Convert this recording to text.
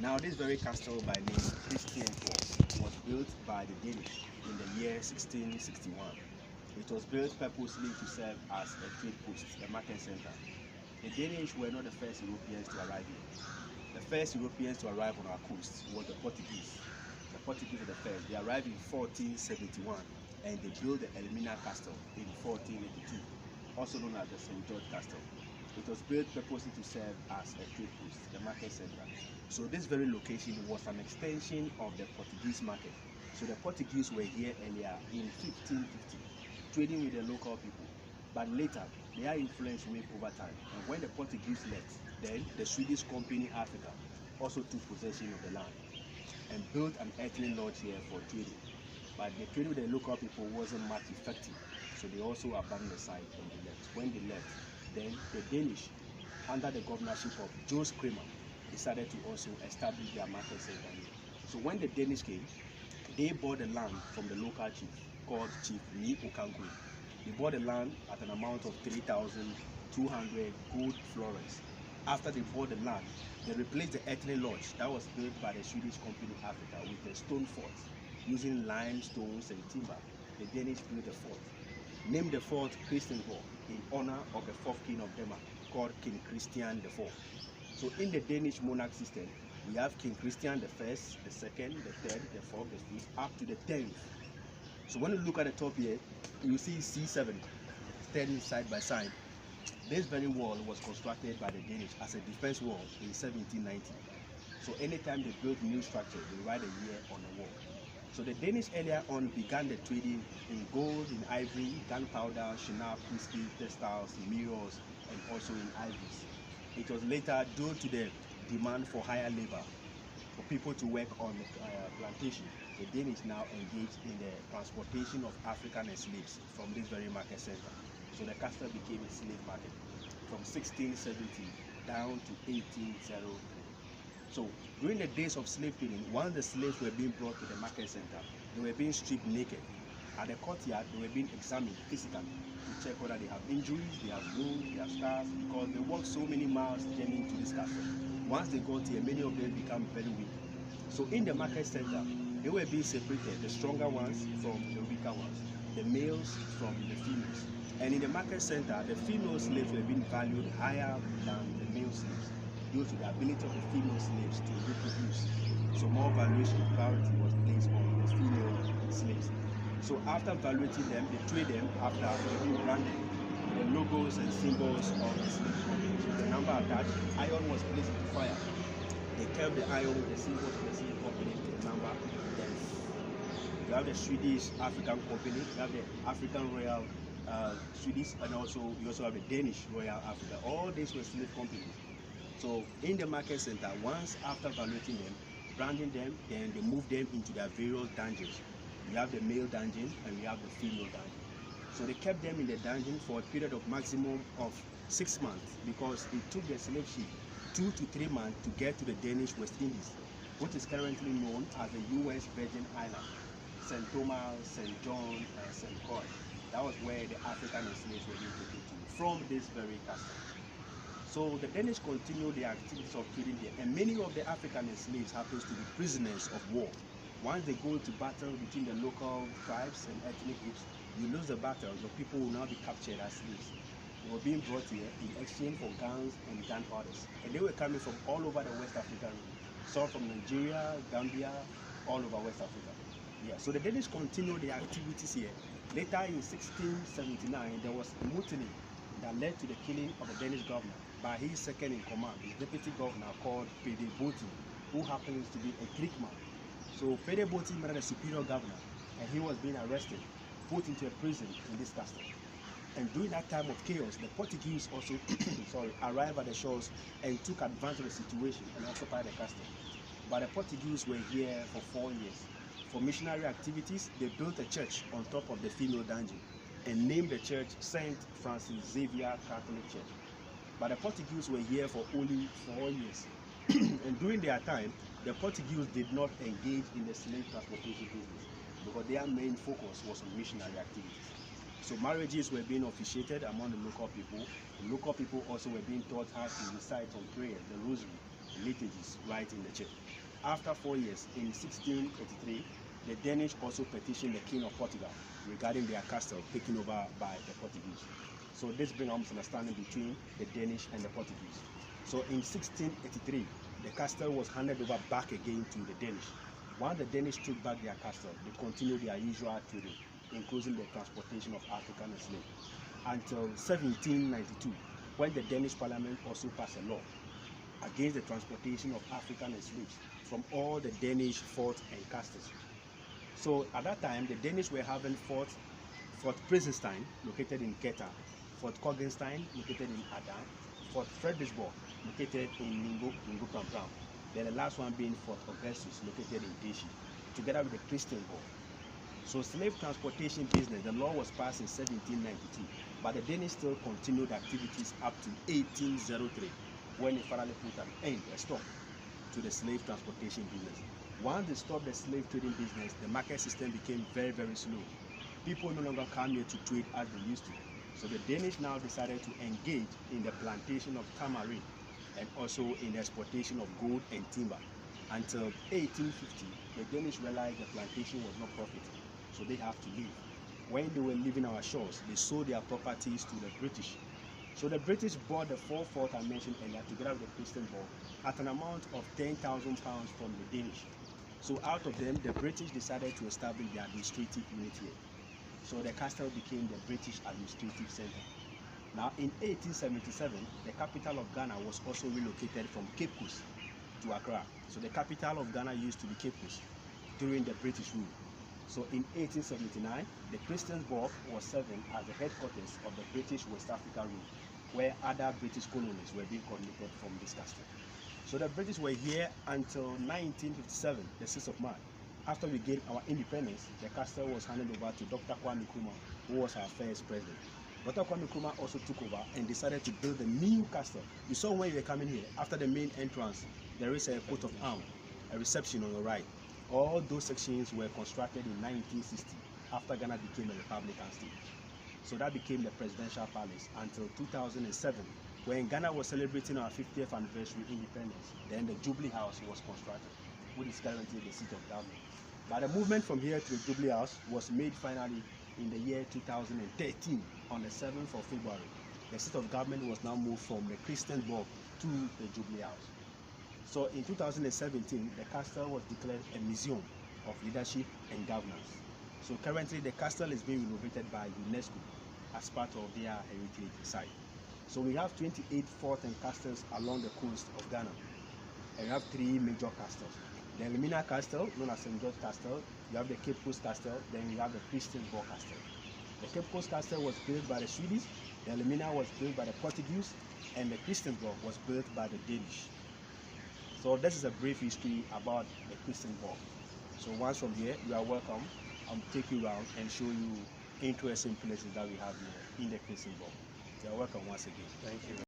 Now, this very castle by name Christian was built by the Danish in the year 1661. It was built purposely to serve as a trade post, a market center. The Danish were not the first Europeans to arrive here. The first Europeans to arrive on our coast was the Portuguese. The Portuguese were the first. They arrived in 1471 and they built the Elmina Castle in 1482, also known as the St. George Castle. It was built purposely to serve as a trade post, the market center. So this very location was an extension of the Portuguese market. So the Portuguese were here earlier in 1550, trading with the local people. But later, their influence waned over time. And when the Portuguese left, then the Swedish company Africa also took possession of the land and built an earthly lodge here for trading. But the trading with the local people wasn't much effective, so they also abandoned the site and they left. When they left, then the Danish, under the governorship of S.K.M, decided to also establish their market center here. So when the Danish came, they bought the land from the local chief called Chief Ni Okangwe. They bought the land at an amount of 3,200 gold florins. After they bought the land, they replaced the earthly lodge that was built by the Swedish company Africa with a stone fort using limestones and timber. The Danish built a fort, named the fort Christiansborg in honor of the fourth king of Denmark, called King Christian IV. So in the Danish monarch system, we have King Christian the First, the second, the third, the fourth, the fifth, up to the 10th. So when you look at the top here, you see C7 standing side by side. This very wall was constructed by the Danish as a defense wall in 1790. So anytime they build new structure, they write a year on the wall. So the Danish earlier on began the trading in gold, in ivory, gunpowder, shinap, whiskey, textiles, mirrors, and also in ivories. It was later, due to the demand for higher labor, for people to work on the plantation, the Danish now engaged in the transportation of African slaves from this very market center. So the castle became a slave market from 1670 down to 1803. So during the days of slave trading, once the slaves were being brought to the market center, they were being stripped naked. At the courtyard, they were being examined physically to check whether they have injuries, they have wounds, they have scars, because they walked so many miles journeying to this castle. Once they got here, many of them become very weak. So in the market center, they were being separated, the stronger ones from the weaker ones, the males from the females. And in the market center, the female slaves were being valued higher than the male slaves due to the ability of the female slaves to reproduce. So more valuation priority was placed on the female slaves. So after evaluating them, they trade them after being branded the logos and symbols of the slave company. The number attached, iron was placed into fire. They kept the iron with the symbols of the slave company to the number. Then you have the Swedish African company, you have the African Royal Swedish, and also you also have the Danish Royal Africa. All these were slave companies. So in the market center, once after evaluating them, branding them, then they move them into their various dungeons. We have the male dungeon and we have the female dungeon. So they kept them in the dungeon for a period of maximum of 6 months, because it took the slave ship 2 to 3 months to get to the Danish West Indies, which is currently known as the U.S. Virgin Islands, St. Thomas, St. John, and St. Croix. That was where the African slaves were being taken to from this very castle. So the Danish continued their activities of trading there, and many of the African slaves happens to be prisoners of war. Once they go to battle between the local tribes and ethnic groups, you lose the battle, your people will now be captured as slaves. They were being brought here in exchange for guns and gunpowders, and they were coming from all over the West African region. Some from Nigeria, Gambia, all over West Africa. Yeah, so the Danish continued their activities here. Later in 1679, there was a mutiny that led to the killing of the Danish governor by his second in command, the deputy governor called Pede Botin, who happens to be a Greek man. So Pede Botin married a superior governor, and he was being arrested, put into a prison in this castle. And during that time of chaos, the Portuguese also arrived at the shores and took advantage of the situation and occupied the castle. But the Portuguese were here for 4 years. For missionary activities, they built a church on top of the female dungeon and named the church Saint Francis Xavier Catholic Church. But the Portuguese were here for only 4 years. And during their time, the Portuguese did not engage in the slave transportation business because their main focus was on missionary activities. So marriages were being officiated among the local people. The local people also were being taught how to recite on prayer, the rosary, liturgies right in the church. After 4 years, in 1683, the Danish also petitioned the King of Portugal regarding their castle taken over by the Portuguese. So this brings a misunderstanding between the Danish and the Portuguese. So in 1683, the castle was handed over back again to the Danish. Once the Danish took back their castle, they continued their usual trading, including the transportation of African slaves, until 1792, when the Danish Parliament also passed a law against the transportation of African slaves from all the Danish forts and castles. So at that time, the Danish were having Fort Prinsenstein, located in Keta, Fort Kogenstein, located in Adam, Fort Frederiksborg, located in Ningo Prampram. Then the last one being Fort Augustus, located in Deshi, together with the Christiansborg. So slave transportation business, the law was passed in 1792, but the Danish still continued activities up to 1803, when they finally put an end, a stop, to the slave transportation business. Once they stopped the slave trading business, the market system became very, very slow. People no longer come here to trade as they used to. So the Danish now decided to engage in the plantation of tamarind and also in the exportation of gold and timber. Until 1850, the Danish realized the plantation was not profitable, so they have to leave. When they were leaving our shores, they sold their properties to the British. So the British bought the 4 forts I mentioned earlier, together with the Christiansborg, at an amount of £10,000 from the Danish. So out of them, the British decided to establish their administrative unit here. So the castle became the British Administrative Center. Now in 1877, the capital of Ghana was also relocated from Cape Coast to Accra. So the capital of Ghana used to be Cape Coast during the British rule. So in 1879, the Christiansborg was serving as the headquarters of the British West Africa rule, where other British colonies were being coordinated from this castle. So the British were here until 1957, the 6th of March. After we gained our independence, the castle was handed over to Dr. Kwame Nkrumah, who was our first president. Dr. Kwame Nkrumah also took over and decided to build a new castle. You saw when you were coming here, after the main entrance, there is a coat of arms, a reception on your right. All those sections were constructed in 1960, after Ghana became a Republican state. So that became the presidential palace until 2007, when Ghana was celebrating our 50th anniversary independence. Then the Jubilee House was constructed, which is currently the seat of government. But the movement from here to the Jubilee House was made finally in the year 2013, on the 7th of February. The seat of government was now moved from the Christiansborg to the Jubilee House. So in 2017, the castle was declared a museum of leadership and governance. So currently the castle is being renovated by UNESCO as part of their heritage site. So we have 28 forts and castles along the coast of Ghana. And we have 3 major castles. The Elmina Castle, known as St. George Castle, you have the Cape Coast Castle, then you have the Christiansborg Castle. The Cape Coast Castle was built by the Swedes, the Elmina was built by the Portuguese, and the Christiansborg was built by the Danish. So this is a brief history about the Christiansborg. So once from here, you are welcome. I'll take you around and show you interesting places that we have here in the Christiansborg. You are welcome once again. Thank you.